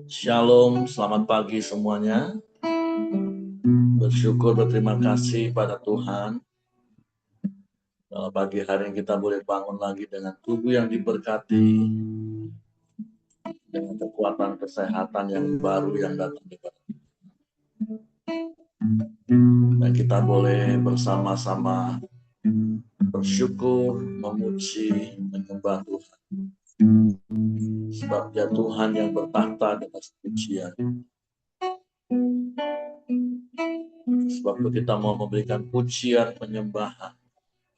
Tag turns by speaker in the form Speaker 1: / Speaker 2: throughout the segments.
Speaker 1: Shalom, selamat pagi semuanya. Bersyukur, berterima kasih pada Tuhan. Dalam pagi hari ini kita boleh bangun lagi dengan tubuh yang diberkati, dengan kekuatan kesehatan yang baru yang datang kepada kita. Dan kita boleh bersama-sama bersyukur, memuji, menyembah Tuhan. Sebab Dia Tuhan yang bertahta di atas pujian. Sebab itu kita mau memberikan pujian, penyembahan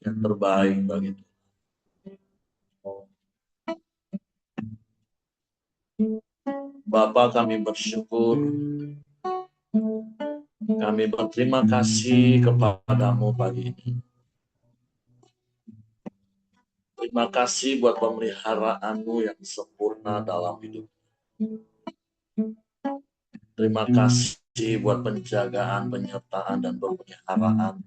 Speaker 1: yang terbaik bagi Tuhan. Bapa, kami bersyukur, kami berterima kasih kepadamu pagi ini. Terima kasih buat pemeliharaanmu yang sempurna dalam hidup. Terima kasih buat penjagaan, penyertaan, dan pemeliharaan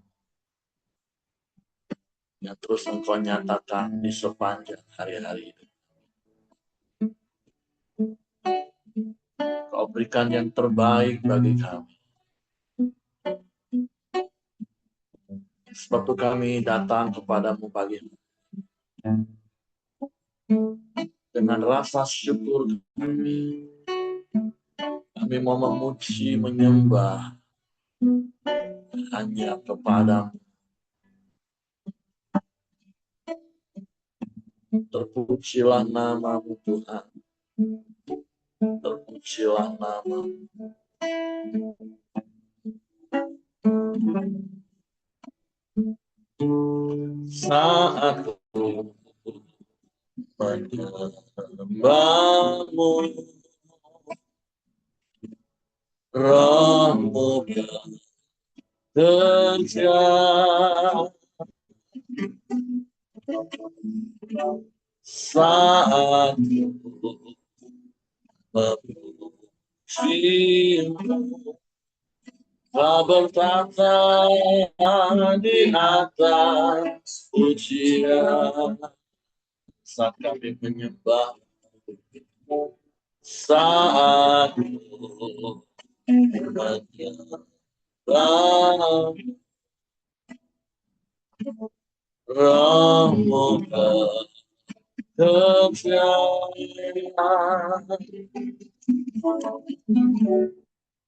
Speaker 1: yang terus Engkau nyatakan di sepanjang hari-hari itu. Kau berikan yang terbaik bagi kami. Sebab itu kami datang kepadamu pagi ini dengan rasa syukur kami. Kami mau memuji, menyembah hanya kepadamu. Terpujilah namamu Tuhan. Terpujilah namamu. Saat ku menyembahmu, Rohmu bekerja. Saat ku memujimu, Kau bertata di atas pujian. Saat kami menyembah, saat menyembah, Rohmu bekerja.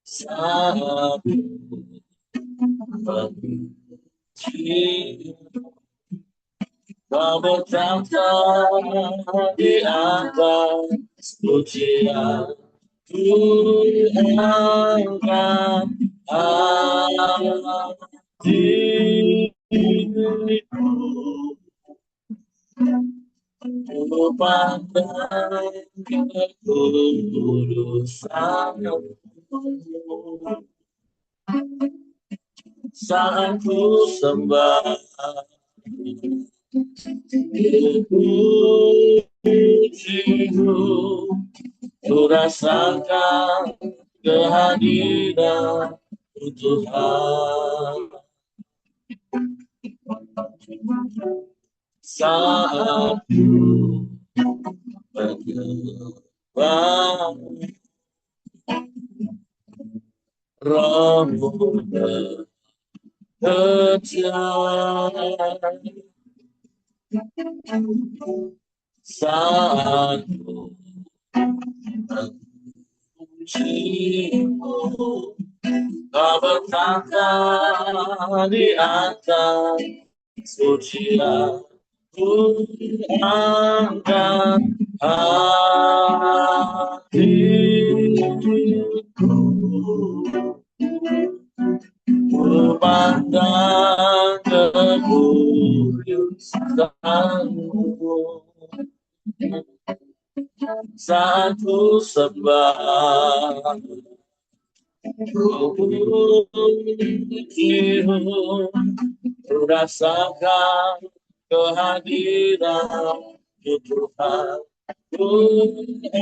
Speaker 1: Saat Kau bertata di atas pujian. Tuhankan hatiku, ku pandang kekudusanmu. Saat ku sembah, pujimu, ku rasakan kehadiran Tuhan. Saat ku menyembah, Rohmu bekerja. Saat ku memujimu, Kau bertata di atas pujian. Tuhankan hatiku, ku pandang kekudusanmu. Saat ku sembah, ku pujimu, ku rasakan kehadiran Tuhan. Tuhankan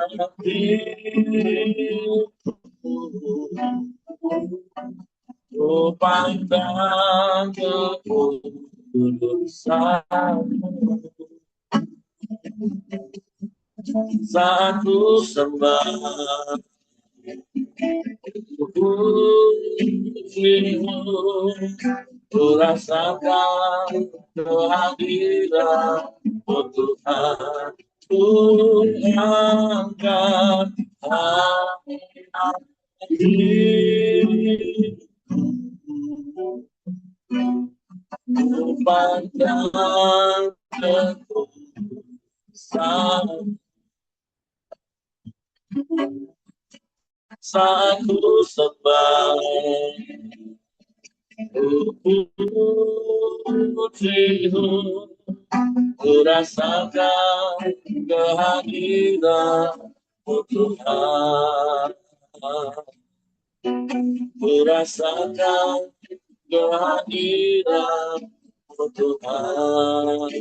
Speaker 1: hatiku, ku pandang kekudusanmu. saat ku sembah pujimu, ku rasakan kehadiran Tuhan, ku angkat hati, ku pandang saat ku sembah pujimu, ku rasakan kehadiran Tuhan, ku rasakan kehadiran Tuhan,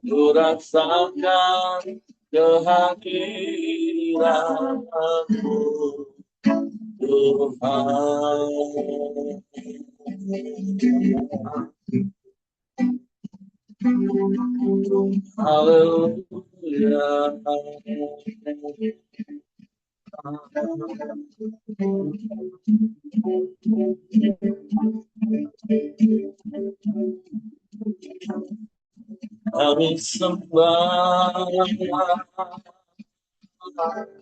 Speaker 1: ku rasakan kehadiran-Mu Tuhan. Haleluya. Kami sembah,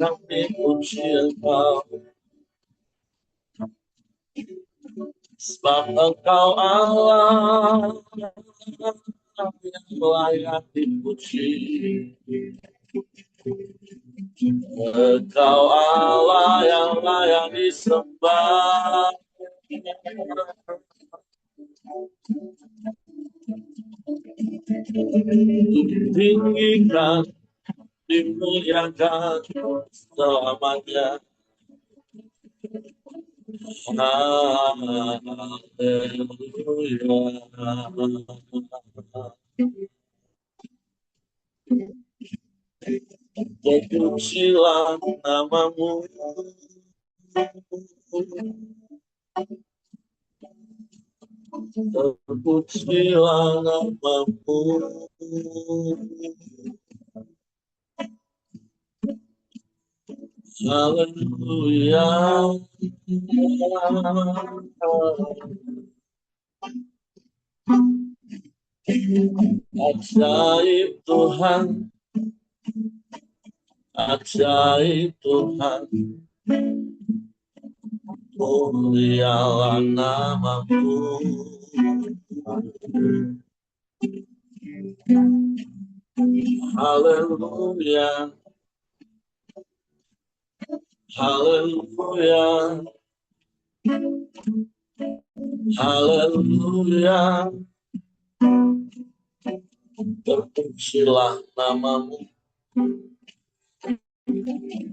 Speaker 1: kami puji Engkau, sebab Engkau Allah yang layak dipuji. Engkau Allah yang layak disembah. Tinggikan, dimuliakan selamanya. Terpujilah nama-Mu, terpujilah nama-Mu. Haleluya. Ajaib Tuhan, ajaib Tuhan, mulialah nama-Mu. Haleluya, haleluya, haleluya. Terpujilah nama-Mu,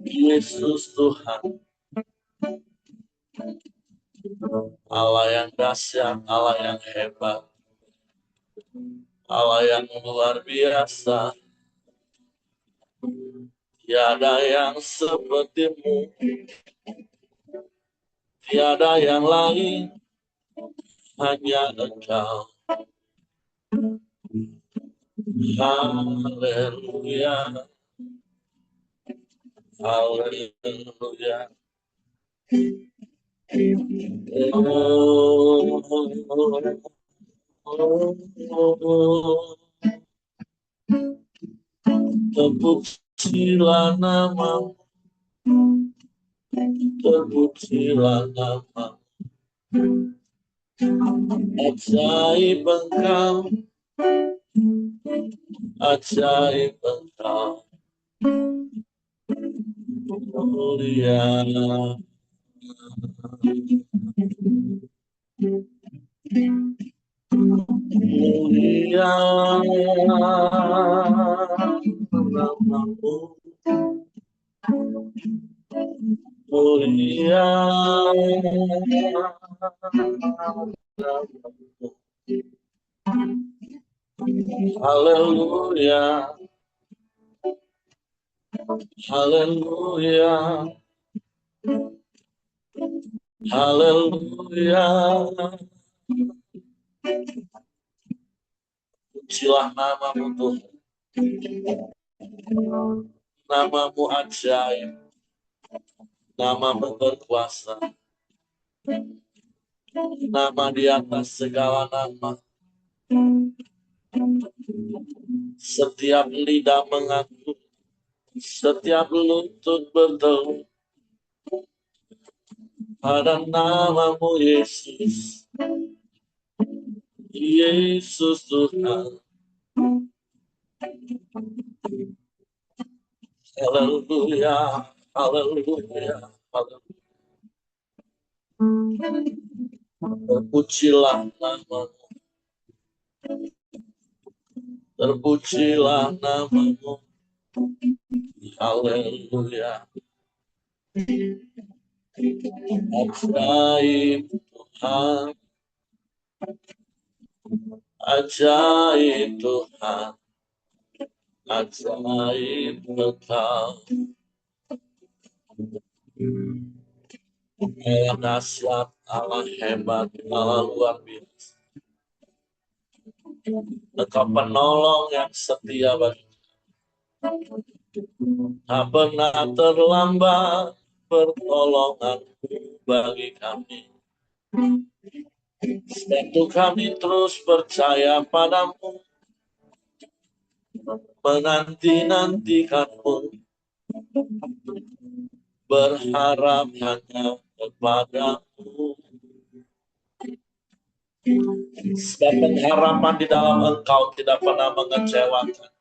Speaker 1: Yesus Tuhan, Allah yang dahsyat, Allah yang hebat, Allah yang luar biasa. Tiada yang seperti-Mu, tiada yang lain, hanya Engkau. Haleluya, haleluya. Terpujilah nama-Mu, terpujilah nama-Mu. Ajaib Engkau, ajaib Engkau, mulia. Mulia nama-Mu, mulia nama-Mu. Haleluya, haleluya, haleluya. Pujilah namamu Tuhan. Namamu ajaib. Namamu berkuasa. Nama di atas segala nama. Setiap lidah mengaku, setiap lutut bertelut pada namamu Yesus. Yesus Tuhan. Haleluya, haleluya, haleluya. Terpujilah namamu. Terpujilah namamu. Haleluya. Ajaib Tuhan. Ajaib Tuhan. Ajaib Engkau. Allah dahsyat, Allah hebat, Allah luar biasa. Engkau penolong yang setia bagi tak pernah terlambat pertolonganmu bagi kami. Sebab kami terus percaya padamu, menanti-nantikanmu, berharap hanya kepadamu. Sebab pengharapan di dalam Engkau tidak pernah mengecewakan.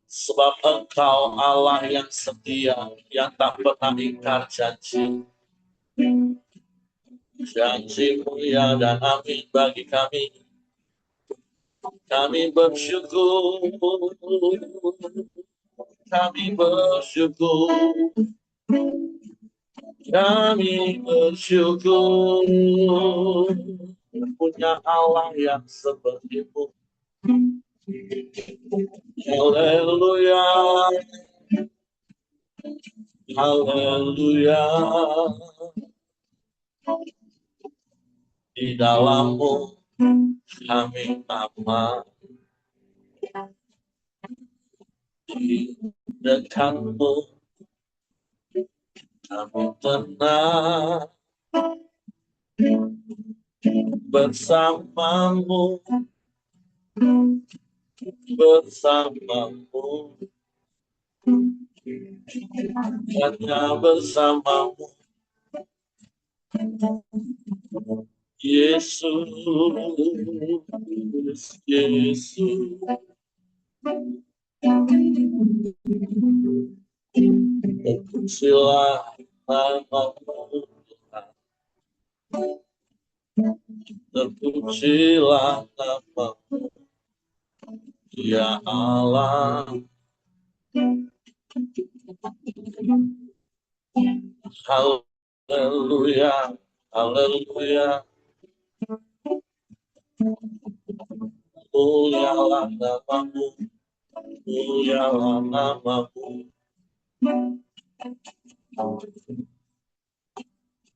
Speaker 1: Sebab Engkau Allah yang setia, yang tak pernah ingkar janji. Janji-Mu ya dan amin bagi kami. Kami bersyukur. Kami bersyukur. Kami bersyukur punya Allah yang seperti-Mu. Haleluya. Haleluya. Di dalam-Mu kami aman. Di dekat-Mu kami tenang. Bersama-Mu. Bersama-Mu. Hanya bersama-Mu. Yesus, Yesus. Terpujilah namamu Tuhan. Terpujilah namamu ya Allah. Haleluya, haleluya. Mulialah namamu, mulialah namamu.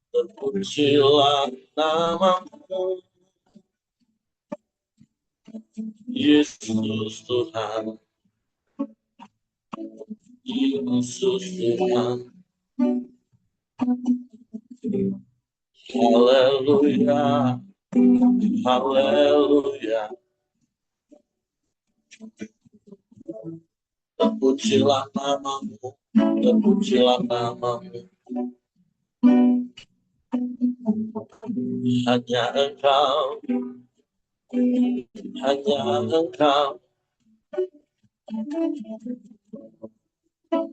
Speaker 1: Terpujilah namamu, Yesus Tuhan. Yesus Tuhan. Haleluya, haleluya. Terpujilah namamu, terpujilah namamu. Hanya Engkau, hanya Engkau.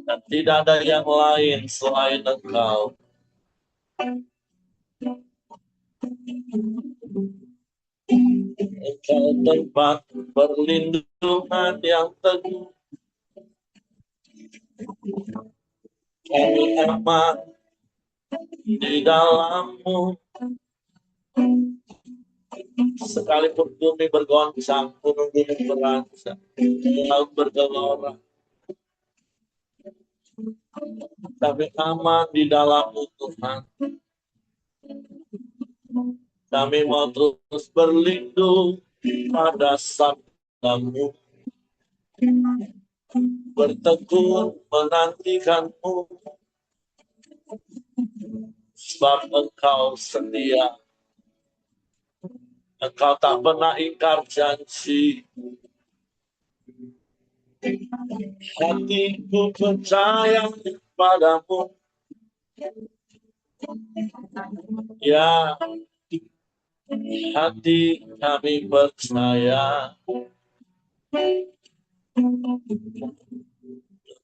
Speaker 1: Dan tidak ada yang lain selain Engkau. Engkau tempat perlindungan yang teguh. Kami aman di dalam-Mu. Sekalipun bumi bergoncang, gunung-gunung berangsang, laut bergelora, kami aman di dalam-Mu Tuhan. Kami mau terus berlindung pada sabda-Mu, bertekun menantikan-Mu, sebab Engkau setia. Engkau tak pernah ingkar janji. Hatiku percaya padamu. Ya, hati kami percaya.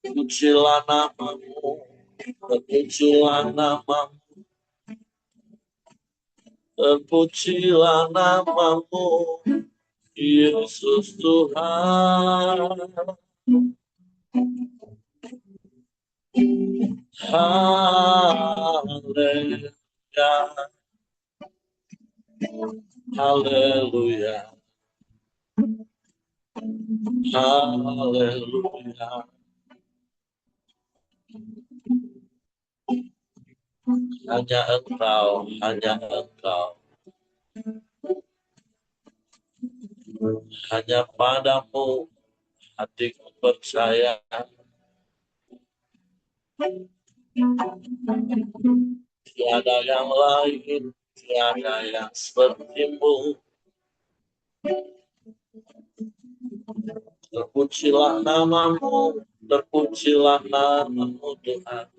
Speaker 1: Terpujilah nama-Mu, terpujilah nama-Mu, terpujilah nama-Mu, Yesus Tuhan. Haleluya, haleluya, haleluya. Hanya Engkau, hanya Engkau. Hanya padamu hatiku percaya. Tiada yang lain, tiada yang seperti-Mu. Terpujilah nama-Mu, terpujilah nama-Mu Tuhan.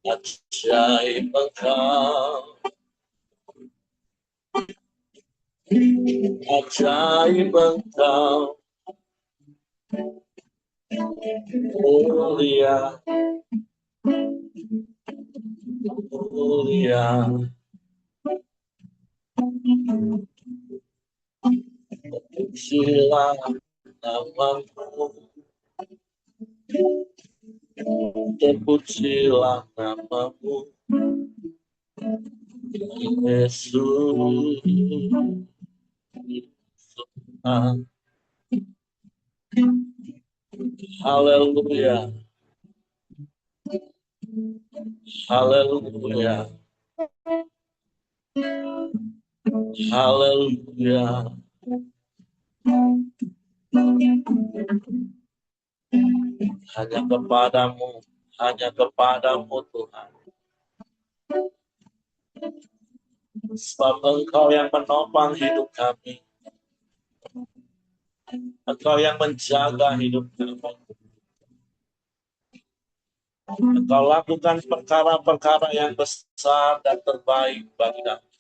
Speaker 1: Ajaib Engkau, ajaib Engkau, mulia, mulia. Terpujilah nama-Mu, terpujilah nama-Mu, Yesus. Haleluya, haleluya, haleluya. Hanya kepadamu, hanya kepadamu Tuhan. Sebab Engkau yang menopang hidup kami. Engkau yang menjaga hidup kami. Engkau lakukan perkara-perkara yang besar dan terbaik bagi kami.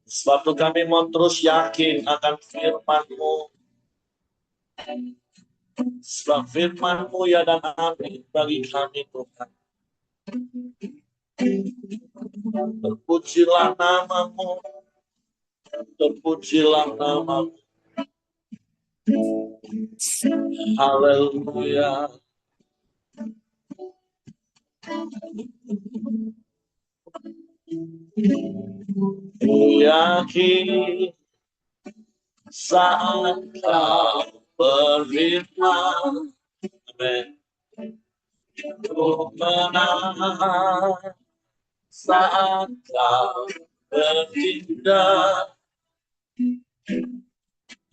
Speaker 1: Sebab itu kami mau terus yakin akan firman-Mu. Sebab firman-Mu ya dan amin bagi kami Tuhan. Terpujilah nama-Mu, terpujilah nama-Mu. Haleluya. Ku yakin saat Kau berfirman, amin, ku menang. Saat Kau bertindak,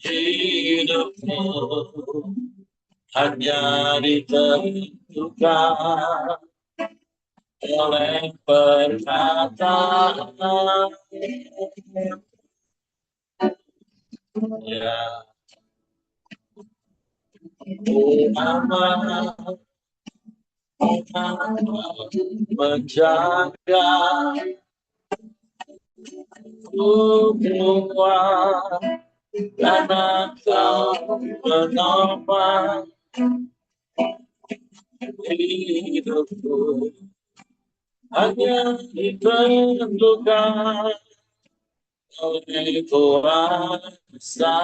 Speaker 1: hidupku hanya ditentukan oleh perkataan. Ya, amanah menjaga kuat karena Kau menopang hidupku hanya ditentukan oleh kuasa.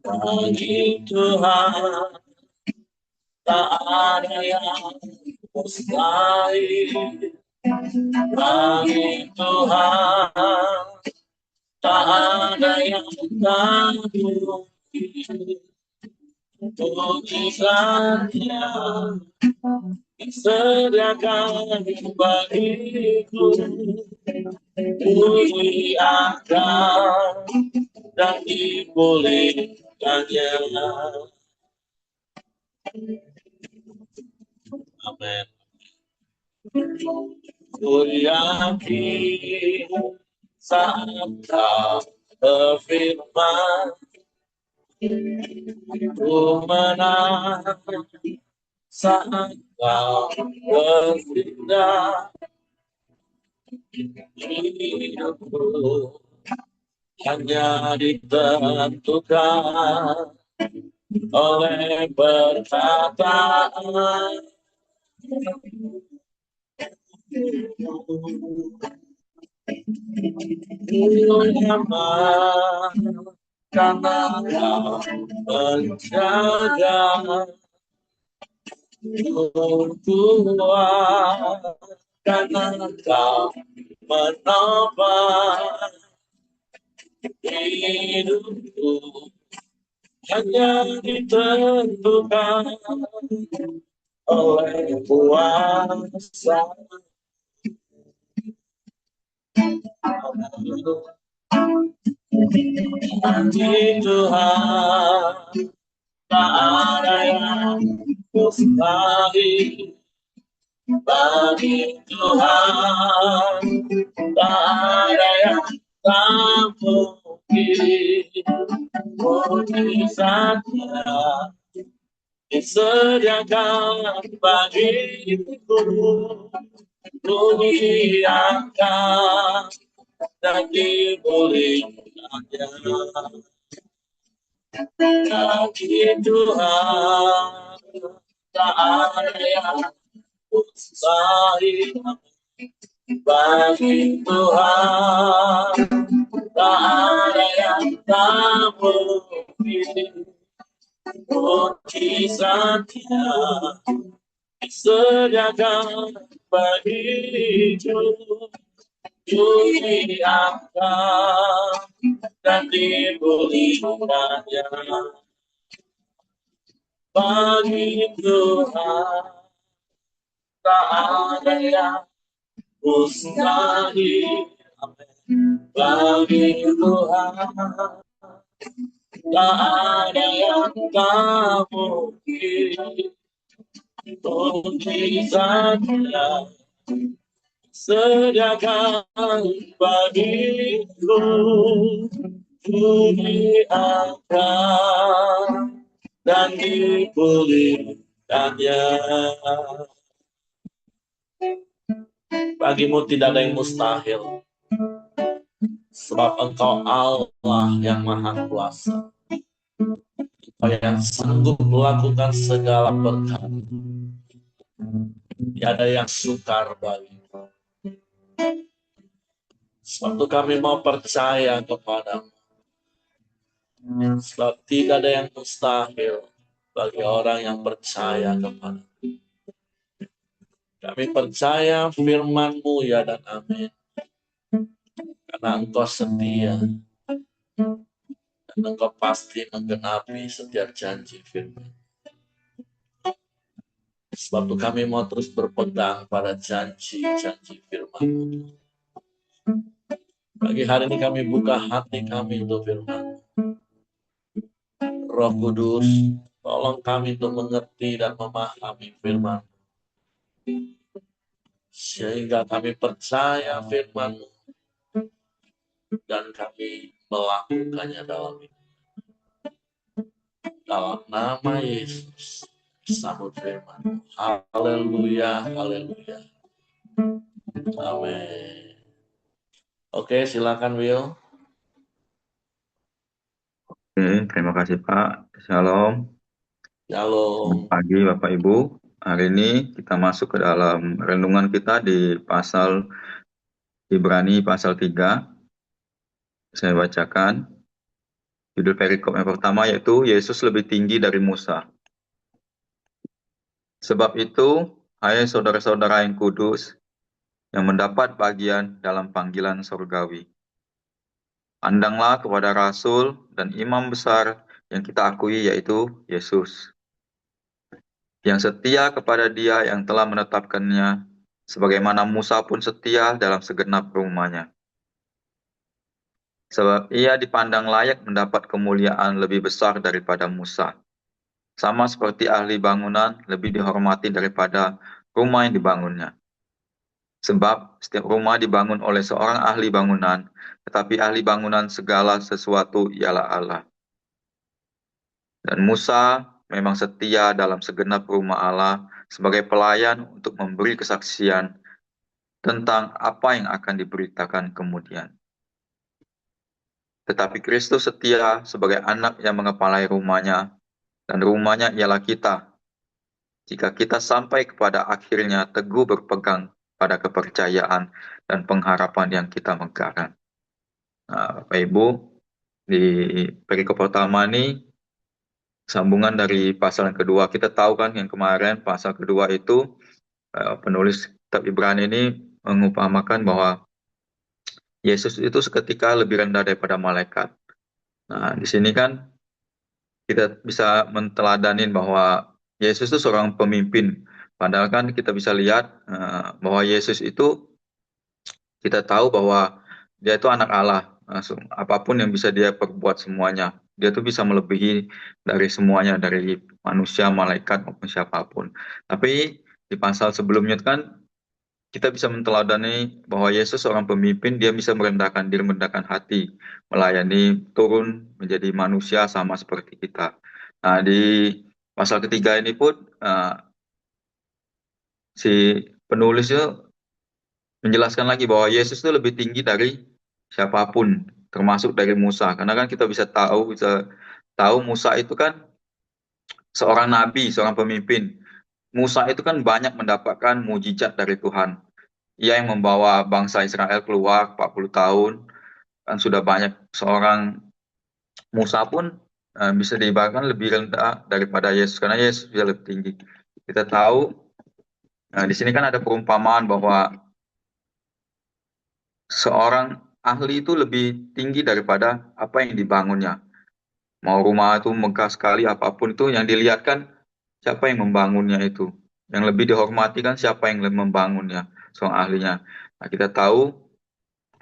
Speaker 1: Bagi Tuhan tak ada yang mustahil. Bagi Tuhan tak ada yang tak mungkin. mujizatnya disediakan bagiku, dimuliakan dan dipulihkannya. Amin. Ku yakin saat kau berfirman, ku menang saat kau bertindak. Hidupku hanya ditentukan oleh perkataan. Nyaman karena kau menjaga, kuat karena kau menopang hidupku, hanya ditentukan oleh kuasa. Bagi Tuhan tak ada yang mustahil. Bagi Tuhan tak ada yang tak mungkin. Mujizatnya disediakan bagiku, dimuliakan dan dipulihkannya. Bagi Tuhan tak ada yang mustahil. Bagi Tuhan tak ada yang tak mungkin. Mujizatnya disediakan bagiku, dimuliakan dan dipulihkannya. Bagi Tuhan tak ada yang mustahil. Bagi Tuhan tak ada yang tak mungkin. Mujizatnya sediakan bagiku, diangkat dan dipulihkannya. Bagimu tidak ada yang mustahil, sebab Engkau Allah yang Maha Kuasa, Engkau yang sanggup melakukan segala perkara. Tiada yang sukar bagimu. Sebab itu kami mau percaya kepadamu, sebab tidak ada yang mustahil bagi orang yang percaya kepadamu. Kami percaya firman-Mu ya dan amin. Karena Engkau setia dan Engkau pasti menggenapi setiap janji firman. Sebab itu kami mau terus berpegang pada janji-janji firman-Mu. Pagi hari ini kami buka hati kami untuk firman-Mu. Roh Kudus, tolong kami untuk mengerti dan memahami firman-Mu, sehingga kami percaya firman-Mu dan kami melakukannya dalam hidup. Dalam nama Yesus, sambut firman. Haleluya, haleluya. Amin. Oke, silakan Will.
Speaker 2: Oke, terima kasih Pak. Shalom.
Speaker 1: Shalom.
Speaker 2: Selamat pagi Bapak Ibu. Hari ini kita masuk ke dalam renungan kita di pasal Ibrani pasal 3. Saya bacakan. Judul perikop yang pertama yaitu Yesus lebih tinggi dari Musa. Sebab itu, hai saudara-saudara yang kudus, yang mendapat bagian dalam panggilan surgawi. Pandanglah kepada Rasul dan Imam Besar yang kita akui yaitu Yesus, yang setia kepada Dia yang telah menetapkannya, sebagaimana Musa pun setia dalam segenap rumahnya. Sebab ia dipandang layak mendapat kemuliaan lebih besar daripada Musa. Sama seperti ahli bangunan lebih dihormati daripada rumah yang dibangunnya. Sebab setiap rumah dibangun oleh seorang ahli bangunan, tetapi ahli bangunan segala sesuatu ialah Allah. Dan Musa memang setia dalam segenap rumah Allah sebagai pelayan untuk memberi kesaksian tentang apa yang akan diberitakan kemudian. Tetapi Kristus setia sebagai anak yang mengepalai rumahnya, dan rumahnya ialah kita, jika kita sampai kepada akhirnya teguh berpegang pada kepercayaan dan pengharapan yang kita megahkan. Nah, Bapak Ibu, di perikop pertama ini, sambungan dari pasal yang kedua, kita tahu kan yang kemarin pasal kedua itu, penulis kitab Ibrani ini mengumpamakan bahwa Yesus itu seketika lebih rendah daripada malaikat. Nah, di sini kan kita bisa menteladanin bahwa Yesus itu seorang pemimpin. Padahal kan kita bisa lihat bahwa Yesus itu, kita tahu bahwa dia itu anak Allah. Langsung apapun yang bisa dia perbuat semuanya. Dia tuh bisa melebihi dari semuanya, dari manusia, malaikat maupun siapapun. Tapi di pasal sebelumnya kan kita bisa menteladani bahwa Yesus seorang pemimpin, dia bisa merendahkan diri, merendahkan hati, melayani, turun menjadi manusia sama seperti kita. Nah, di pasal ketiga ini pun si penulis itu menjelaskan lagi bahwa Yesus itu lebih tinggi dari siapapun, termasuk dari Musa. Karena kan kita bisa tahu Musa itu kan seorang nabi, seorang pemimpin. Musa itu kan banyak mendapatkan mujizat dari Tuhan. Ia yang membawa bangsa Israel keluar 40 tahun, kan sudah banyak. Seorang Musa pun bisa diibaratkan lebih rendah daripada Yesus, karena Yesus dia lebih tinggi. Kita tahu, di sini kan ada perumpamaan bahwa seorang ahli itu lebih tinggi daripada apa yang dibangunnya. Mau rumah itu megah sekali, apapun itu yang dilihatkan siapa yang membangunnya itu. Yang lebih dihormati kan siapa yang membangunnya, seorang ahlinya. Nah, kita tahu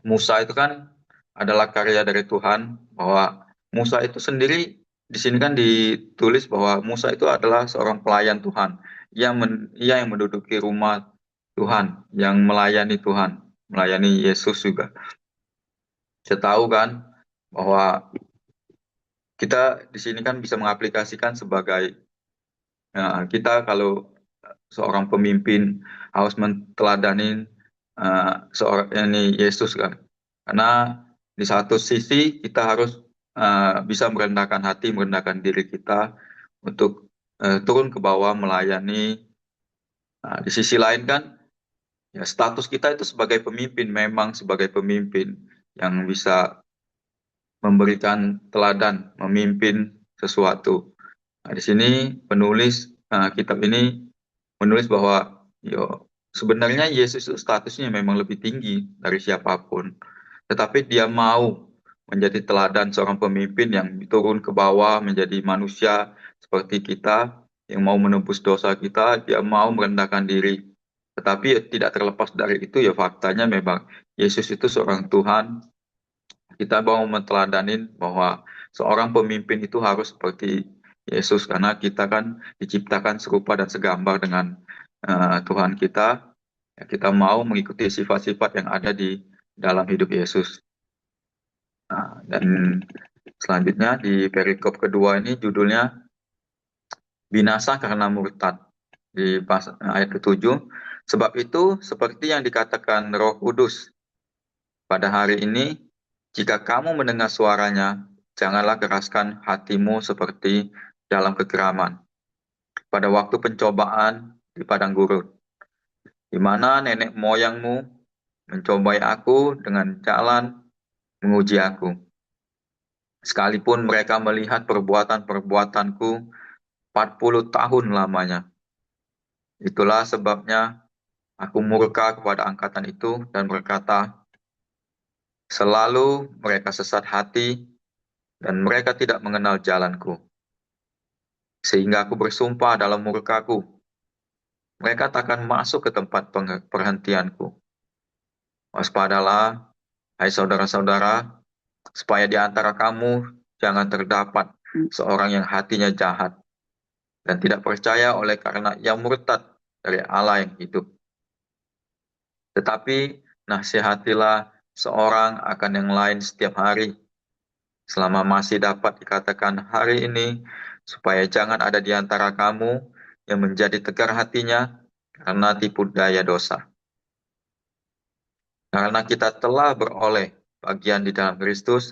Speaker 2: Musa itu kan adalah karya dari Tuhan, bahwa Musa itu sendiri di sini kan ditulis bahwa Musa itu adalah seorang pelayan Tuhan. Ia yang menduduki rumah Tuhan, yang melayani Tuhan, melayani Yesus juga. Saya tahu kan bahwa kita di sini kan bisa mengaplikasikan sebagai kita kalau seorang pemimpin harus menteladani seorang ini Yesus kan. Karena di satu sisi kita harus bisa merendahkan hati, merendahkan diri kita untuk turun ke bawah melayani. Nah, di sisi lain kan ya status kita itu sebagai pemimpin, memang sebagai pemimpin yang bisa memberikan teladan, memimpin sesuatu. Nah, di sini penulis kitab ini menulis bahwa sebenarnya Yesus itu statusnya memang lebih tinggi dari siapapun. Tetapi dia mau menjadi teladan seorang pemimpin yang turun ke bawah menjadi manusia seperti kita, yang mau menebus dosa kita, dia mau merendahkan diri. Tetapi tidak terlepas dari itu, ya faktanya memang Yesus itu seorang Tuhan. Kita mau menteladanin bahwa seorang pemimpin itu harus seperti Yesus, karena kita kan diciptakan serupa dan segambar dengan Tuhan kita. Ya, kita mau mengikuti sifat-sifat yang ada di dalam hidup Yesus. Nah, dan selanjutnya di perikop kedua ini judulnya binasa karena murtad, di ayat ke-7. Sebab itu seperti yang dikatakan Roh Kudus pada hari ini, jika kamu mendengar suaranya, janganlah keraskan hatimu seperti dalam kekeraman pada waktu pencobaan di padang gurun, di mana nenek moyangmu mencobai aku dengan jalan menguji aku. Sekalipun mereka melihat perbuatan-perbuatanku 40 tahun lamanya. Itulah sebabnya aku murka kepada angkatan itu dan berkata, selalu mereka sesat hati, dan mereka tidak mengenal jalanku. Sehingga aku bersumpah dalam murkaku, mereka takkan masuk ke tempat perhentianku. Waspadalah, hai saudara-saudara, supaya di antara kamu jangan terdapat seorang yang hatinya jahat dan tidak percaya oleh karena ia murtad dari Allah yang hidup. Tetapi nasihatilah seorang akan yang lain setiap hari, selama masih dapat dikatakan hari ini, supaya jangan ada di antara kamu yang menjadi tegar hatinya karena tipu daya dosa. Karena kita telah beroleh bagian di dalam Kristus,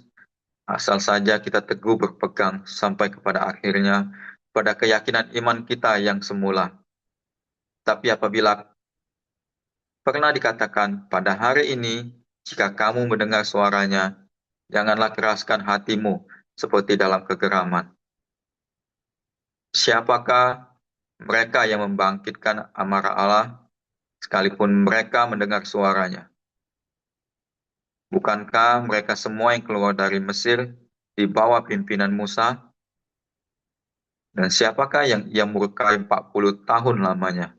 Speaker 2: asal saja kita teguh berpegang sampai kepada akhirnya pada keyakinan iman kita yang semula. Tapi apabila pernah dikatakan pada hari ini, jika kamu mendengar suaranya, janganlah keraskan hatimu seperti dalam kegeraman. Siapakah mereka yang membangkitkan amarah Allah, sekalipun mereka mendengar suaranya? Bukankah mereka semua yang keluar dari Mesir di bawah pimpinan Musa? Dan siapakah yang ia murkai 40 tahun lamanya?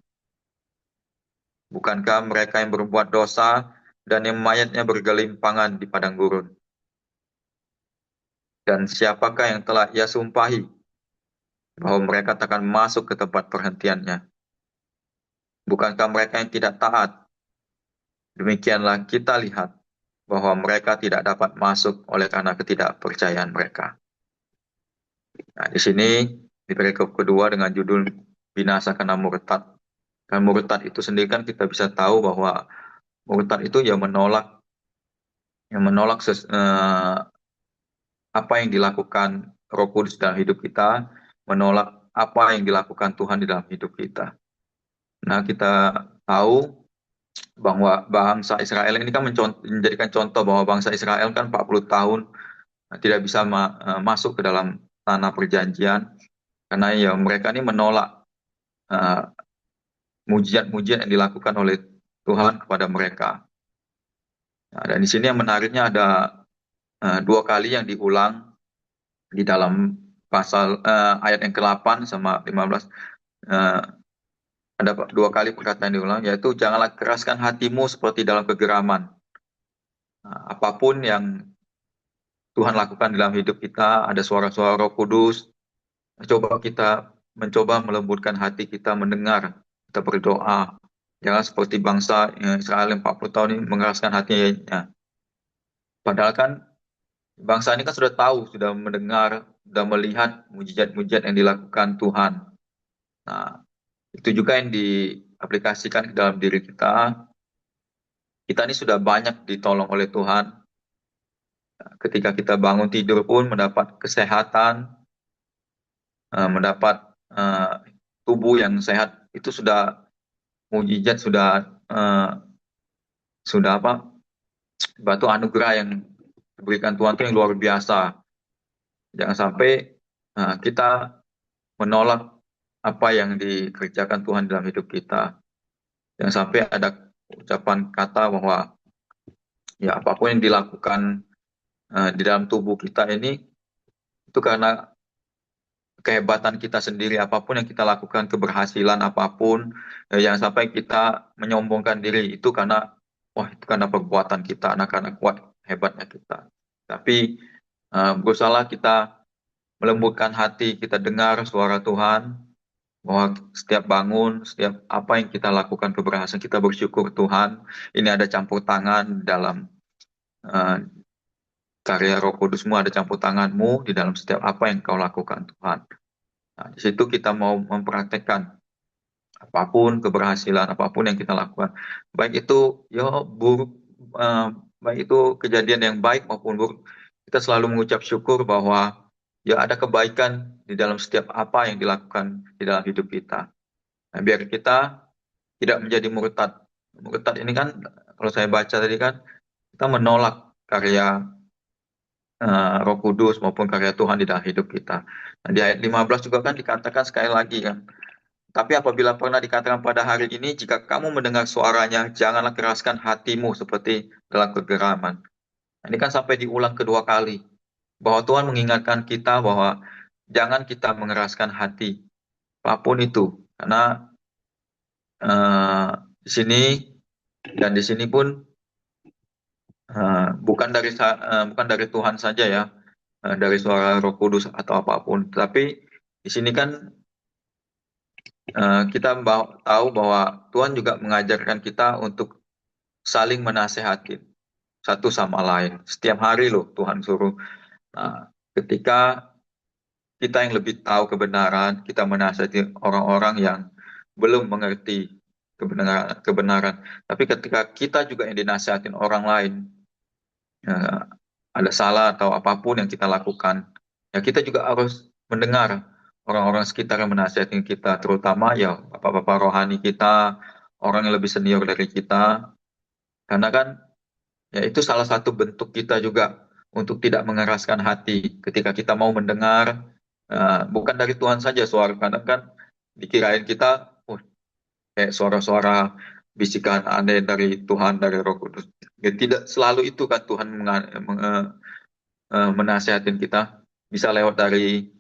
Speaker 2: Bukankah mereka yang berbuat dosa dan yang mayatnya bergelimpangan di padang gurun? Dan siapakah yang telah ia sumpahi bahwa mereka takkan masuk ke tempat perhentiannya? Bukankah mereka yang tidak taat? Demikianlah kita lihat bahwa mereka tidak dapat masuk oleh karena ketidakpercayaan mereka. Nah, di sini di perikop kedua dengan judul binasa karena murtad. Dan murtad itu sendiri kan kita bisa tahu bahwa murtad itu ya menolak apa yang dilakukan Roh Kudus dalam hidup kita, menolak apa yang dilakukan Tuhan di dalam hidup kita. Nah, kita tahu bahwa bangsa Israel ini kan menjadikan contoh bahwa bangsa Israel kan 40 tahun tidak bisa masuk ke dalam tanah perjanjian karena ya mereka ini menolak uh, mujizat-mujizat yang dilakukan oleh Tuhan kepada mereka. Nah, dan di sini yang menariknya ada dua kali yang diulang di dalam pasal ayat yang ke-8 sama 15. Uh, ada dua kali perkataan diulang, yaitu janganlah keraskan hatimu seperti dalam kegeraman. Nah, apapun yang Tuhan lakukan dalam hidup kita, ada suara-suara Roh Kudus, coba kita mencoba melembutkan hati kita mendengar, kita berdoa. Jangan seperti bangsa Israel yang 40 tahun ini mengeraskan hatinya. Padahal kan bangsa ini kan sudah tahu, sudah mendengar, sudah melihat mujizat-mujizat yang dilakukan Tuhan. Nah, itu juga yang diaplikasikan ke dalam diri kita. Kita ini sudah banyak ditolong oleh Tuhan. Ketika kita bangun tidur pun mendapat kesehatan, mendapat tubuh yang sehat, itu sudah mujizat, sudah apa? Batu anugerah yang diberikan Tuhan itu yang luar biasa. Jangan sampai kita menolak apa yang dikerjakan Tuhan dalam hidup kita. Jangan sampai ada ucapan kata bahwa ya apapun yang dilakukan di dalam tubuh kita ini itu karena kehebatan kita sendiri, apapun yang kita lakukan, keberhasilan apapun, jangan sampai kita menyombongkan diri itu karena wah itu karena perbuatan kita, karena kuat hebatnya kita. Tapi berusahalah kita melembutkan hati, kita dengar suara Tuhan, bahwa setiap bangun, setiap apa yang kita lakukan keberhasilan, kita bersyukur Tuhan, ini ada campur tangan dalam uh, karya Roh Kudusmu, ada campur tanganmu di dalam setiap apa yang kau lakukan Tuhan. Nah, di situ kita mau mempraktekkan apapun keberhasilan, apapun yang kita lakukan, baik itu ya buruk, baik itu kejadian yang baik maupun buruk, kita selalu mengucap syukur bahwa ya ada kebaikan di dalam setiap apa yang dilakukan di dalam hidup kita. Nah, biar kita tidak menjadi murtad. Murtad ini kan, kalau saya baca tadi kan, kita menolak karya Roh Kudus maupun karya Tuhan di dalam hidup kita. Nah, di ayat 15 juga kan dikatakan sekali lagi kan, tapi apabila pernah dikatakan pada hari ini, jika kamu mendengar suaranya, janganlah keraskan hatimu seperti dalam kegeraman. Nah, ini kan sampai diulang kedua kali. bahwa Tuhan mengingatkan kita bahwa jangan kita mengeraskan hati apapun itu, karena di sini dan di sini pun bukan dari Tuhan saja ya, dari suara Roh Kudus atau apapun, tapi di sini kan kita tahu bahwa Tuhan juga mengajarkan kita untuk saling menasehati satu sama lain. Setiap hari loh Tuhan suruh. Nah, ketika kita yang lebih tahu kebenaran, kita menasihati orang-orang yang belum mengerti kebenaran. Tapi ketika kita juga yang dinasihatin orang lain, eh, ada salah atau apapun yang kita lakukan, ya kita juga harus mendengar orang-orang sekitar yang menasihati kita, terutama ya bapak-bapak rohani kita, orang yang lebih senior dari kita, karena kan ya itu salah satu bentuk kita juga untuk tidak mengeraskan hati ketika kita mau mendengar, bukan dari Tuhan saja suara, kadang kan dikirain kita kayak suara-suara bisikan aneh dari Tuhan, dari Roh Kudus. Ya, tidak selalu itu kan Tuhan menasihatin kita, bisa lewat dari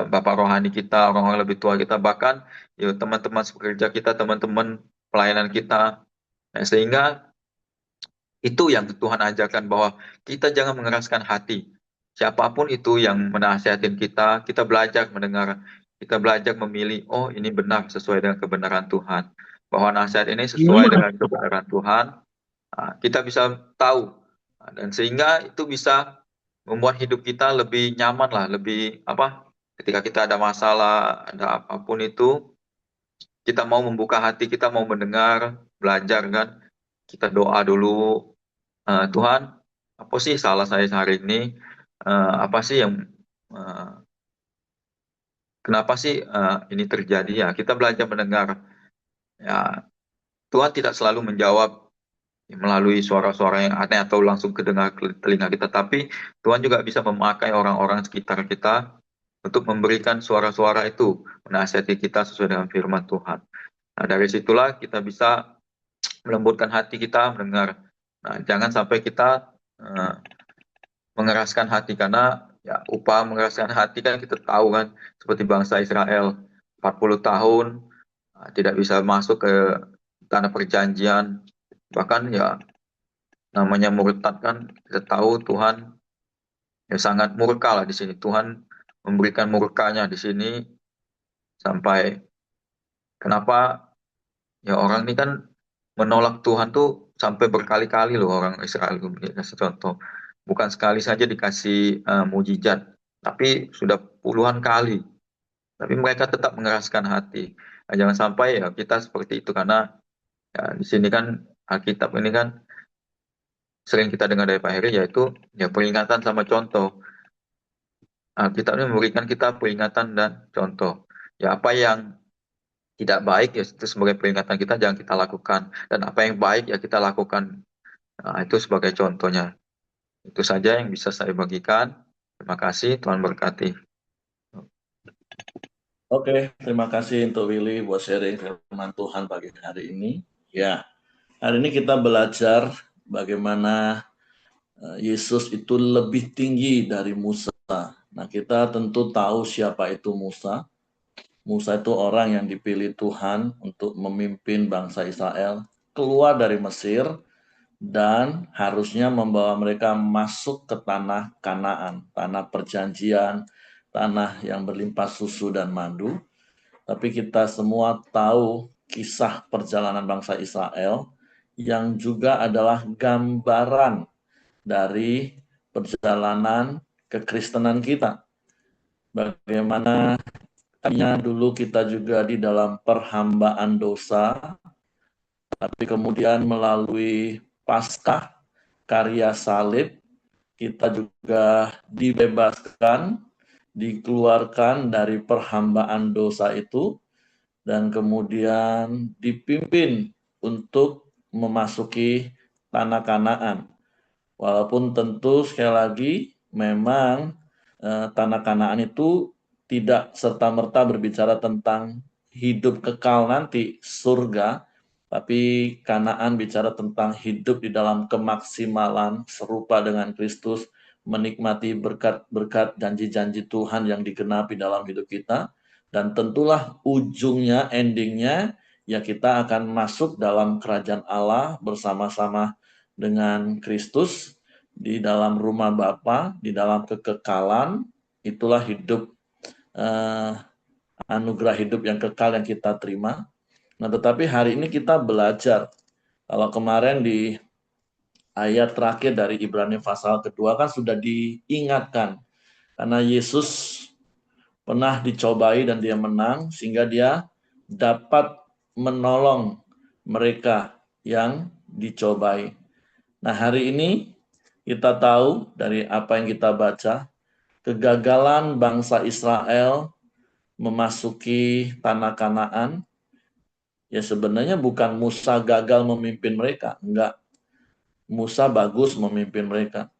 Speaker 2: bapak rohani kita, orang-orang lebih tua kita, bahkan ya, teman-teman sekerja kita, teman-teman pelayanan kita. Nah, sehingga itu yang Tuhan ajarkan bahwa kita jangan mengeraskan hati. Siapapun itu yang menasihatin kita, kita belajar mendengar, kita belajar memilih, oh ini benar sesuai dengan kebenaran Tuhan. Bahwa nasihat ini sesuai dengan kebenaran Tuhan, kita bisa tahu. Dan sehingga itu bisa membuat hidup kita lebih nyaman lah, lebih apa, ketika kita ada masalah, ada apapun itu, kita mau membuka hati, kita mau mendengar, belajar kan, kita doa dulu, Tuhan, apa sih salah saya hari ini? Apa sih yang eh, kenapa sih ini terjadi ya? Kita belajar mendengar. Ya, Tuhan tidak selalu menjawab melalui suara-suara yang aneh atau langsung kedengar telinga kita, tapi Tuhan juga bisa memakai orang-orang sekitar kita untuk memberikan suara-suara itu, menasihati kita sesuai dengan firman Tuhan. Nah, dari situlah kita bisa melembutkan hati kita mendengar. Nah, jangan sampai kita eh, mengeraskan hati, karena ya upah mengeraskan hati kan kita tahu kan, seperti bangsa Israel 40 tahun tidak bisa masuk ke tanah perjanjian, bahkan ya namanya murtad kan kita tahu Tuhan ya sangat murka lah di sini, Tuhan memberikan murkanya di sini, sampai kenapa ya orang ini kan menolak Tuhan tuh sampai berkali-kali loh orang Israel. Kasih contoh, bukan sekali saja dikasih mujizat, tapi sudah puluhan kali. Tapi mereka tetap mengeraskan hati. Nah, jangan sampai ya kita seperti itu, karena ya, di sini kan Alkitab ini kan sering kita dengar dari Pak Heri, yaitu ya peringatan sama contoh. Alkitab ini memberikan kita peringatan dan contoh. Ya apa yang tidak baik ya itu sebagai peringatan kita jangan kita lakukan, dan apa yang baik ya kita lakukan. Nah, itu sebagai contohnya. Itu saja yang bisa saya bagikan. Terima kasih, Tuhan berkati.
Speaker 1: Oke, terima kasih untuk Willy buat sharing firman Tuhan pagi hari ini. Ya, hari ini kita belajar bagaimana Yesus itu lebih tinggi dari Musa. Nah, kita tentu tahu siapa itu Musa. Musa itu orang yang dipilih Tuhan untuk memimpin bangsa Israel keluar dari Mesir dan harusnya membawa mereka masuk ke tanah Kanaan, tanah perjanjian, tanah yang berlimpah susu dan madu. Tapi kita semua tahu kisah perjalanan bangsa Israel yang juga adalah gambaran dari perjalanan kekristenan kita. Bagaimana tadinya dulu kita juga di dalam perhambaan dosa, tapi kemudian melalui Paskah, karya salib, kita juga dibebaskan, dikeluarkan dari perhambaan dosa itu, dan kemudian dipimpin untuk memasuki tanah Kanaan. Walaupun tentu sekali lagi memang tanah Kanaan itu tidak serta-merta berbicara tentang hidup kekal nanti, surga, tapi Kanaan bicara tentang hidup di dalam kemaksimalan serupa dengan Kristus, menikmati berkat-berkat janji-janji Tuhan yang digenapi dalam hidup kita. Dan tentulah ujungnya, endingnya, ya kita akan masuk dalam kerajaan Allah bersama-sama dengan Kristus di dalam rumah Bapa, di dalam kekekalan. Itulah hidup, anugerah hidup yang kekal yang kita terima. Nah, tetapi hari ini kita belajar. Kalau kemarin di ayat terakhir dari Ibrani pasal kedua kan sudah diingatkan. Karena Yesus pernah dicobai dan dia menang, sehingga dia dapat menolong mereka yang dicobai. Nah, hari ini kita tahu dari apa yang kita baca, kegagalan bangsa Israel memasuki tanah Kanaan, ya sebenarnya bukan Musa gagal memimpin mereka, enggak. Musa bagus memimpin mereka.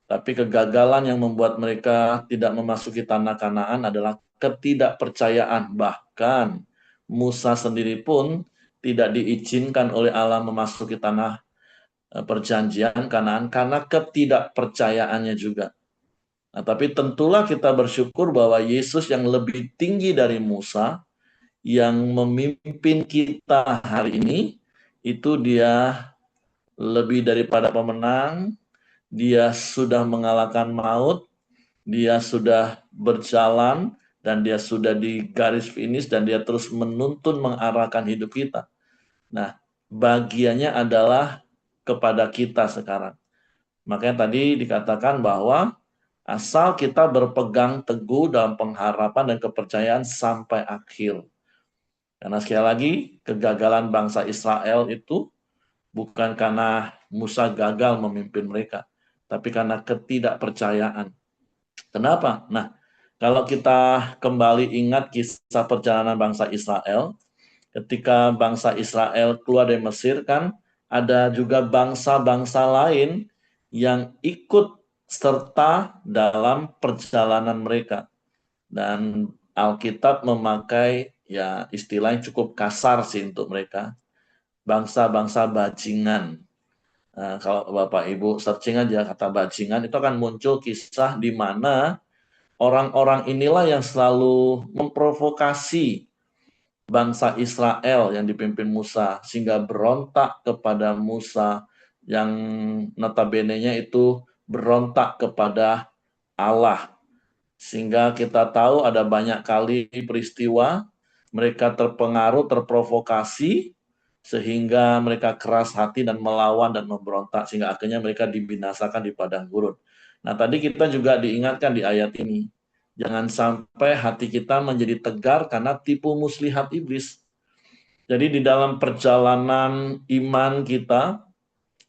Speaker 1: Tapi kegagalan yang membuat mereka tidak memasuki tanah Kanaan adalah ketidakpercayaan. Bahkan Musa sendiri pun tidak diizinkan oleh Allah memasuki tanah perjanjian Kanaan karena ketidakpercayaannya juga. Nah, tapi tentulah kita bersyukur bahwa Yesus yang lebih tinggi dari Musa, yang memimpin kita hari ini, itu dia lebih daripada pemenang. Dia sudah mengalahkan maut, dia sudah berjalan, dan dia sudah di garis finish, dan dia terus menuntun mengarahkan hidup kita. Nah, bagiannya adalah kepada kita sekarang. Makanya tadi dikatakan bahwa asal kita berpegang teguh dalam pengharapan dan kepercayaan sampai akhir. Karena sekali lagi, kegagalan bangsa Israel itu bukan karena Musa gagal memimpin mereka, tapi karena ketidakpercayaan. Kenapa? Nah, kalau kita kembali ingat kisah perjalanan bangsa Israel, ketika bangsa Israel keluar dari Mesir kan ada juga bangsa-bangsa lain yang ikut serta dalam perjalanan mereka. Dan Alkitab memakai ya istilah yang cukup kasar sih untuk mereka, bangsa-bangsa bajingan. Nah, kalau Bapak Ibu searching aja kata bajingan, itu akan muncul kisah di mana orang-orang inilah yang selalu memprovokasi bangsa Israel yang dipimpin Musa, sehingga berontak kepada Musa, yang notabene-nya itu berontak kepada Allah. Sehingga kita tahu ada banyak kali peristiwa mereka terpengaruh, terprovokasi, sehingga mereka keras hati dan melawan dan memberontak, sehingga akhirnya mereka dibinasakan di padang gurun. Nah, tadi kita juga diingatkan di ayat ini, jangan sampai hati kita menjadi tegar karena tipu muslihat iblis. Jadi di dalam perjalanan iman kita,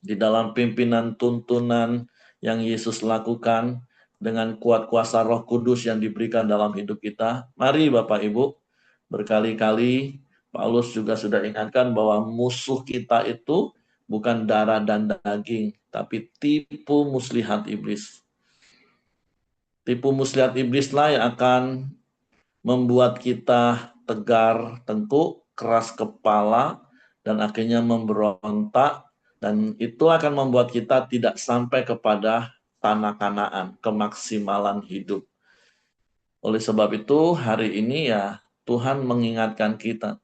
Speaker 1: di dalam pimpinan tuntunan yang Yesus lakukan, dengan kuat kuasa Roh Kudus yang diberikan dalam hidup kita, mari Bapak Ibu, berkali-kali Paulus juga sudah ingatkan bahwa musuh kita itu bukan darah dan daging, tapi tipu muslihat iblis. Tipu muslihat iblislah yang akan membuat kita tegar tengkuk, keras kepala, dan akhirnya memberontak, dan itu akan membuat kita tidak sampai kepada tanah Kanaan, kemaksimalan hidup. Oleh sebab itu, hari ini ya Tuhan mengingatkan kita.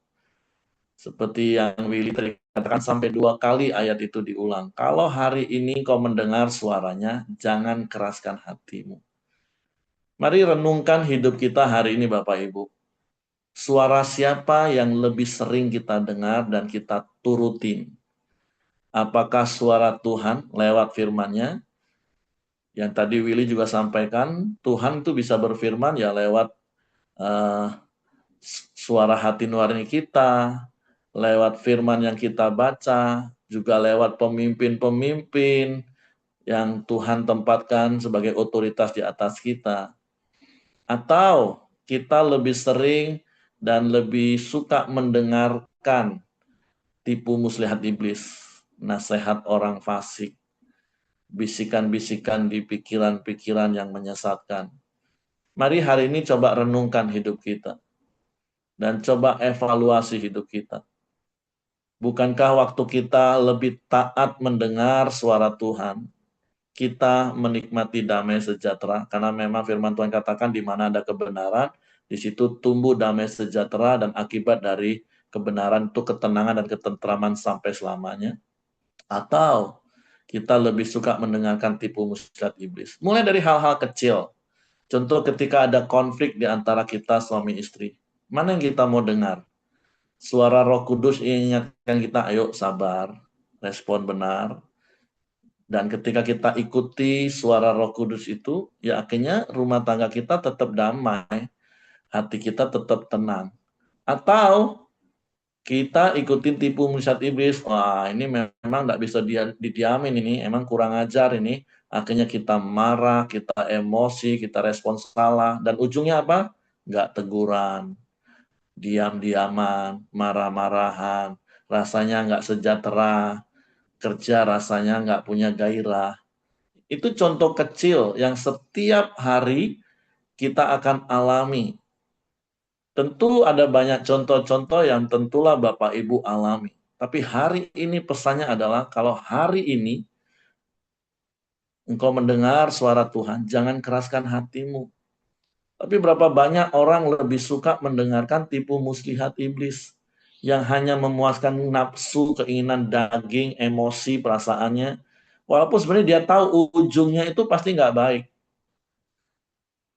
Speaker 1: Seperti yang Willy tadi katakan, sampai 2 kali ayat itu diulang. Kalau hari ini kau mendengar suaranya, jangan keraskan hatimu. Mari renungkan hidup kita hari ini Bapak Ibu. Suara siapa yang lebih sering kita dengar dan kita turutin? Apakah suara Tuhan lewat firman-Nya? Yang tadi Willy juga sampaikan, Tuhan itu bisa berfirman ya lewat suara hati nurani kita, lewat firman yang kita baca, juga lewat pemimpin-pemimpin yang Tuhan tempatkan sebagai otoritas di atas kita. Atau kita lebih sering dan lebih suka mendengarkan tipu muslihat iblis, nasihat orang fasik, bisikan-bisikan di pikiran-pikiran yang menyesatkan. Mari hari ini coba renungkan hidup kita dan coba evaluasi hidup kita. Bukankah waktu kita lebih taat mendengar suara Tuhan kita menikmati damai sejahtera, karena memang firman Tuhan katakan di mana ada kebenaran, di situ tumbuh damai sejahtera, dan akibat dari kebenaran itu ketenangan dan ketentraman sampai selamanya. Atau kita lebih suka mendengarkan tipu muslihat iblis. Mulai dari hal-hal kecil. Contoh ketika ada konflik di antara kita suami istri. Mana yang kita mau dengar? Suara Roh Kudus ingatkan kita, ayo sabar, respon benar. Dan ketika kita ikuti suara Roh Kudus itu, ya akhirnya rumah tangga kita tetap damai, hati kita tetap tenang. Atau kita ikutin tipu muslihat iblis, wah ini memang nggak bisa didiamin ini, emang kurang ajar ini. Akhirnya kita marah, kita emosi, kita respon salah, dan ujungnya apa? Nggak teguran, diam-diaman, marah-marahan, rasanya nggak sejahtera, kerja rasanya nggak punya gairah. Itu contoh kecil yang setiap hari kita akan alami. Tentu ada banyak contoh-contoh yang tentulah Bapak Ibu alami. Tapi hari ini pesannya adalah kalau hari ini engkau mendengar suara Tuhan, jangan keraskan hatimu. Tapi berapa banyak orang lebih suka mendengarkan tipu muslihat iblis yang hanya memuaskan nafsu, keinginan daging, emosi, perasaannya. Walaupun sebenarnya dia tahu ujungnya itu pasti nggak baik.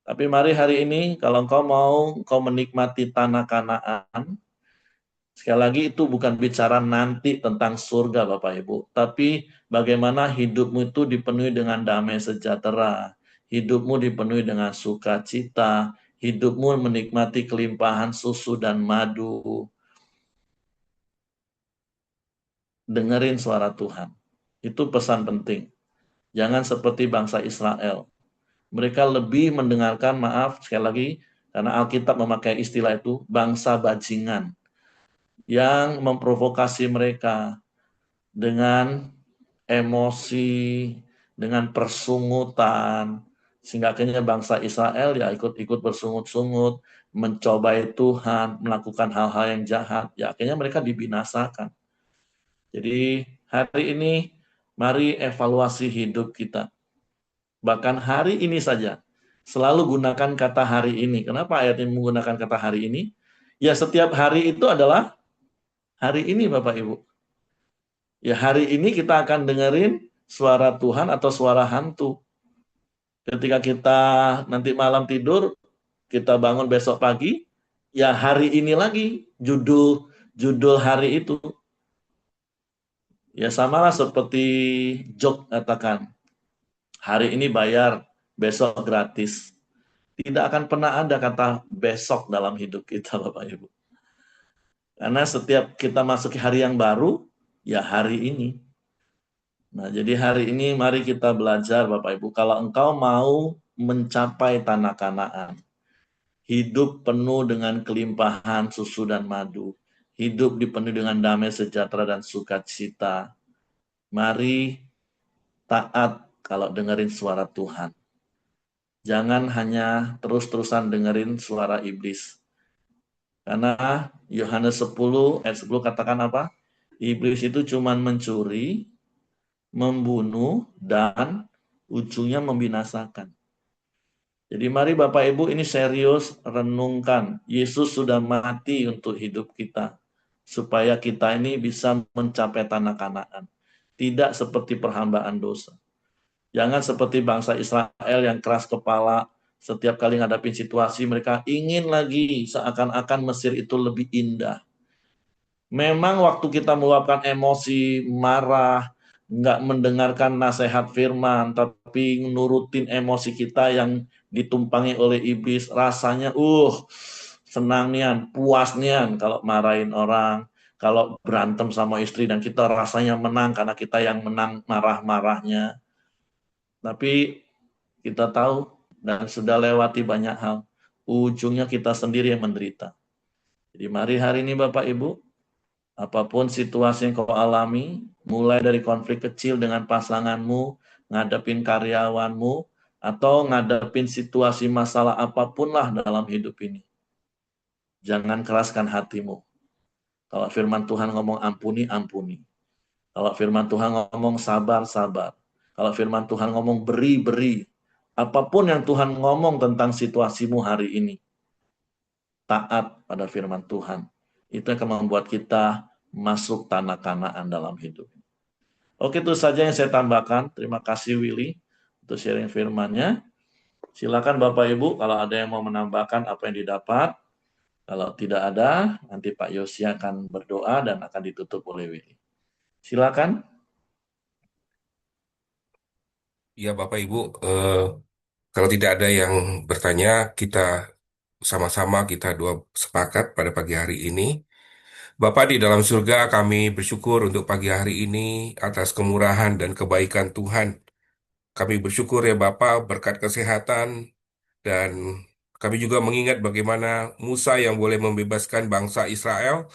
Speaker 1: Tapi mari hari ini kalau engkau mau engkau menikmati tanah Kanaan, sekali lagi itu bukan bicara nanti tentang surga Bapak Ibu, tapi bagaimana hidupmu itu dipenuhi dengan damai sejahtera, hidupmu dipenuhi dengan sukacita, hidupmu menikmati kelimpahan susu dan madu. Dengerin suara Tuhan. Itu pesan penting. Jangan seperti bangsa Israel. Mereka lebih mendengarkan, maaf sekali lagi, karena Alkitab memakai istilah itu, bangsa bajingan yang memprovokasi mereka dengan emosi, dengan persungutan, sehingga akhirnya bangsa Israel ya ikut-ikut bersungut-sungut, mencobai Tuhan, melakukan hal-hal yang jahat, ya akhirnya mereka dibinasakan. Jadi hari ini mari evaluasi hidup kita. Bahkan hari ini saja, selalu gunakan kata hari ini. Kenapa ayat ini menggunakan kata hari ini? Ya setiap hari itu adalah hari ini Bapak Ibu. Ya hari ini kita akan dengerin suara Tuhan atau suara hantu. Ketika kita nanti malam tidur, kita bangun besok pagi, ya hari ini lagi judul judul hari itu. Ya samalah seperti Jok katakan, hari ini bayar, besok gratis. Tidak akan pernah ada kata besok dalam hidup kita Bapak Ibu. Karena setiap kita masuk hari yang baru, ya hari ini. Nah, jadi hari ini mari kita belajar Bapak Ibu, kalau engkau mau mencapai tanah Kanaan, hidup penuh dengan kelimpahan susu dan madu, hidup dipenuhi dengan damai sejahtera dan sukacita, mari taat kalau dengerin suara Tuhan. Jangan hanya terus-terusan dengerin suara iblis. Karena Yohanes 10 ayat 10 katakan apa? Iblis itu cuma mencuri, membunuh, dan ujungnya membinasakan. Jadi mari Bapak Ibu ini serius renungkan. Yesus sudah mati untuk hidup kita. Supaya kita ini bisa mencapai tanah Kanaan. Tidak seperti perhambaan dosa. Jangan seperti bangsa Israel yang keras kepala. Setiap kali ngadapin situasi mereka ingin lagi seakan-akan Mesir itu lebih indah. Memang waktu kita meluapkan emosi, marah, nggak mendengarkan nasihat firman, tapi nurutin emosi kita yang ditumpangi oleh iblis, rasanya senang nian, puas nian kalau marahin orang, kalau berantem sama istri dan kita rasanya menang karena kita yang menang marah-marahnya. Tapi kita tahu dan sudah lewati banyak hal, ujungnya kita sendiri yang menderita. Jadi mari hari ini Bapak Ibu, apapun situasi yang kau alami, mulai dari konflik kecil dengan pasanganmu, ngadepin karyawanmu, atau ngadepin situasi masalah apapun lah dalam hidup ini. Jangan keraskan hatimu. Kalau firman Tuhan ngomong ampuni, ampuni. Kalau firman Tuhan ngomong sabar, sabar. Kalau firman Tuhan ngomong beri, beri. Apapun yang Tuhan ngomong tentang situasimu hari ini, taat pada firman Tuhan. Itu akan membuat kita masuk tanah Kanaan dalam hidup. Oke, itu saja yang saya tambahkan. Terima kasih Willy untuk sharing firman-Nya. Silakan Bapak Ibu kalau ada yang mau menambahkan apa yang didapat. Kalau tidak ada, nanti Pak Yosi akan berdoa dan akan ditutup oleh Willy. Silakan.
Speaker 3: Ya, Bapak Ibu, kalau tidak ada yang bertanya, kita sama-sama kita dua sepakat pada pagi hari ini. Bapak di dalam surga, kami bersyukur untuk pagi hari ini atas kemurahan dan kebaikan Tuhan. Kami bersyukur ya Bapak berkat kesehatan dan kami juga mengingat bagaimana Musa yang boleh membebaskan bangsa Israel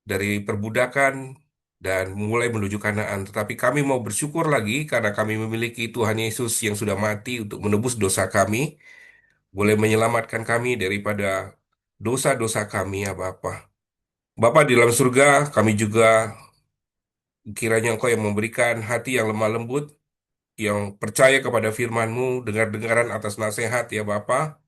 Speaker 3: dari perbudakan dan mulai menuju Kanaan. Tetapi kami mau bersyukur lagi karena kami memiliki Tuhan Yesus yang sudah mati untuk menebus dosa kami, boleh menyelamatkan kami daripada dosa-dosa kami ya Bapa. Bapa di dalam surga, kami juga kiranya Engkau yang memberikan hati yang lemah lembut, yang percaya kepada firman-Mu, dengar-dengaran atas nasihat ya Bapa.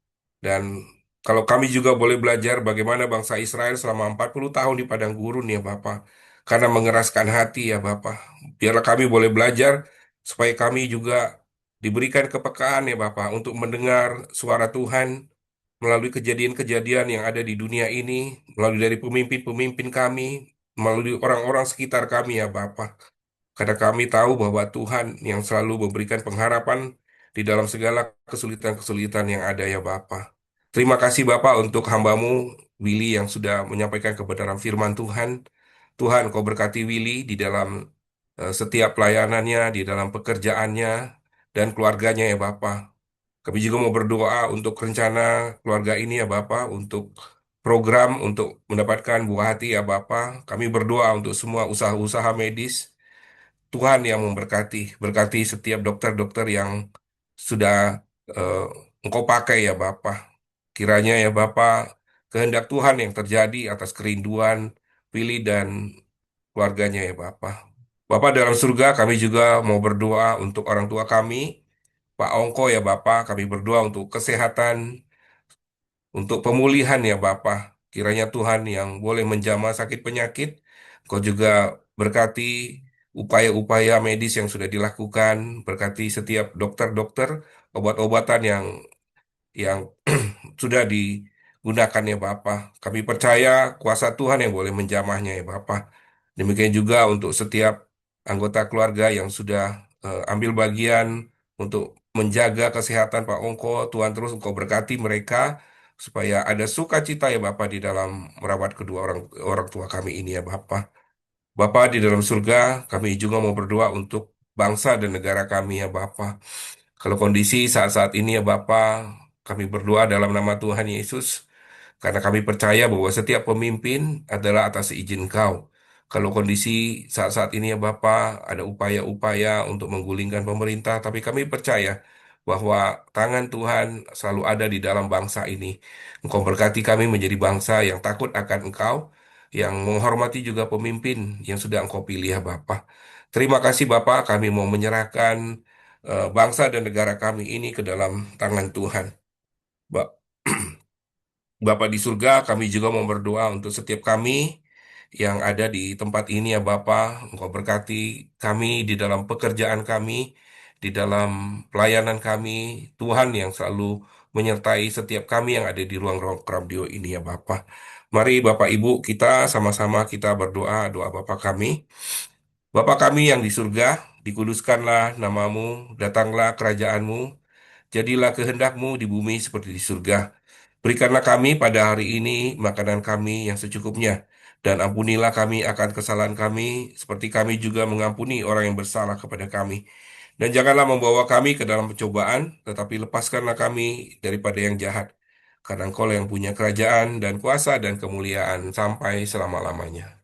Speaker 3: Dan kalau kami juga boleh belajar bagaimana bangsa Israel selama 40 tahun di padang gurun ya Bapa. Karena mengeraskan hati ya Bapa. Biarlah kami boleh belajar supaya kami juga diberikan kepekaan ya Bapa untuk mendengar suara Tuhan melalui kejadian-kejadian yang ada di dunia ini, melalui dari pemimpin-pemimpin kami, melalui orang-orang sekitar kami ya Bapa. Karena kami tahu bahwa Tuhan yang selalu memberikan pengharapan di dalam segala kesulitan-kesulitan yang ada ya Bapa. Terima kasih Bapak untuk hambamu Willy yang sudah menyampaikan kebenaran firman Tuhan. Tuhan, Kau berkati Willy di dalam setiap pelayanannya, di dalam pekerjaannya, dan keluarganya ya Bapak. Kami juga mau berdoa untuk rencana keluarga ini ya Bapak, untuk program untuk mendapatkan buah hati ya Bapak. Kami berdoa untuk semua usaha-usaha medis, Tuhan yang memberkati, berkati setiap dokter-dokter yang sudah eh, Engkau pakai ya Bapa. Kiranya ya Bapa, kehendak Tuhan yang terjadi atas kerinduan Willy dan keluarganya ya Bapa. Bapa dalam surga, kami juga mau berdoa untuk orang tua kami, Pak Ongko ya Bapa, kami berdoa untuk kesehatan, untuk pemulihan ya Bapa. Kiranya Tuhan yang boleh menjamah sakit penyakit, Kau juga berkati upaya-upaya medis yang sudah dilakukan, berkati setiap dokter-dokter, obat-obatan yang sudah digunakan ya Bapa. Kami percaya kuasa Tuhan yang boleh menjamahnya ya Bapa. Demikian juga untuk setiap anggota keluarga yang sudah ambil bagian untuk menjaga kesehatan Pak Ongko. Tuhan terus Engkau berkati mereka supaya ada sukacita ya Bapa di dalam merawat kedua orang orang tua kami ini ya Bapa. Bapa di dalam surga, kami juga mau berdoa untuk bangsa dan negara kami ya Bapa. Kalau kondisi saat-saat ini ya Bapa, kami berdoa dalam nama Tuhan Yesus, karena kami percaya bahwa setiap pemimpin adalah atas izin Kau. Kalau kondisi saat-saat ini ya Bapa, ada upaya-upaya untuk menggulingkan pemerintah, tapi kami percaya bahwa tangan Tuhan selalu ada di dalam bangsa ini. Engkau berkati kami menjadi bangsa yang takut akan Engkau, yang menghormati juga pemimpin yang sudah Engkau pilih ya Bapa. Terima kasih Bapak, kami mau menyerahkan bangsa dan negara kami ini ke dalam tangan Tuhan. Ba- Bapa di surga, kami juga mau berdoa untuk setiap kami yang ada di tempat ini ya Bapa. Engkau berkati kami di dalam pekerjaan kami, di dalam pelayanan kami. Tuhan yang selalu menyertai setiap kami yang ada di ruang-ruang radio ini ya Bapa. Mari Bapak Ibu kita sama-sama kita berdoa, doa Bapa kami. Bapa kami yang di surga, dikuduskanlah namamu, datanglah kerajaanmu, jadilah kehendakmu di bumi seperti di surga. Berikanlah kami pada hari ini makanan kami yang secukupnya, dan ampunilah kami akan kesalahan kami, seperti kami juga mengampuni orang yang bersalah kepada kami. Dan janganlah membawa kami ke dalam pencobaan, tetapi lepaskanlah kami daripada yang jahat. Karena Engkau yang punya kerajaan dan kuasa dan kemuliaan sampai selama-lamanya.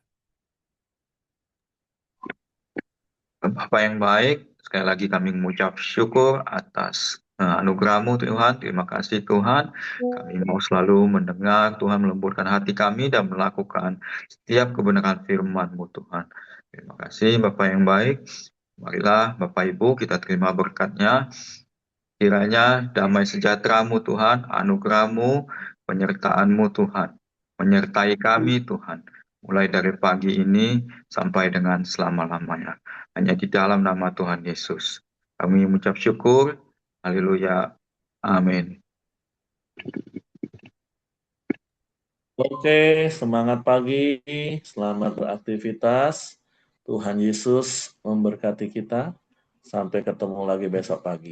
Speaker 2: Bapak yang baik, sekali lagi kami mengucap syukur atas anugerah-Mu Tuhan. Terima kasih Tuhan. Kami mau selalu mendengar Tuhan melembutkan hati kami dan melakukan setiap kebenaran firman-Mu Tuhan. Terima kasih Bapak yang baik. Marilah Bapak Ibu kita terima berkat-Nya. Kiranya damai sejahtera-Mu Tuhan, anugerah-Mu, penyertaan-Mu Tuhan, menyertai kami Tuhan, mulai dari pagi ini sampai dengan selama-lamanya. Hanya di dalam nama Tuhan Yesus. Kami mengucap syukur. Haleluya. Amin.
Speaker 1: Oke, semangat pagi, selamat beraktivitas. Tuhan Yesus memberkati kita. Sampai ketemu lagi besok pagi.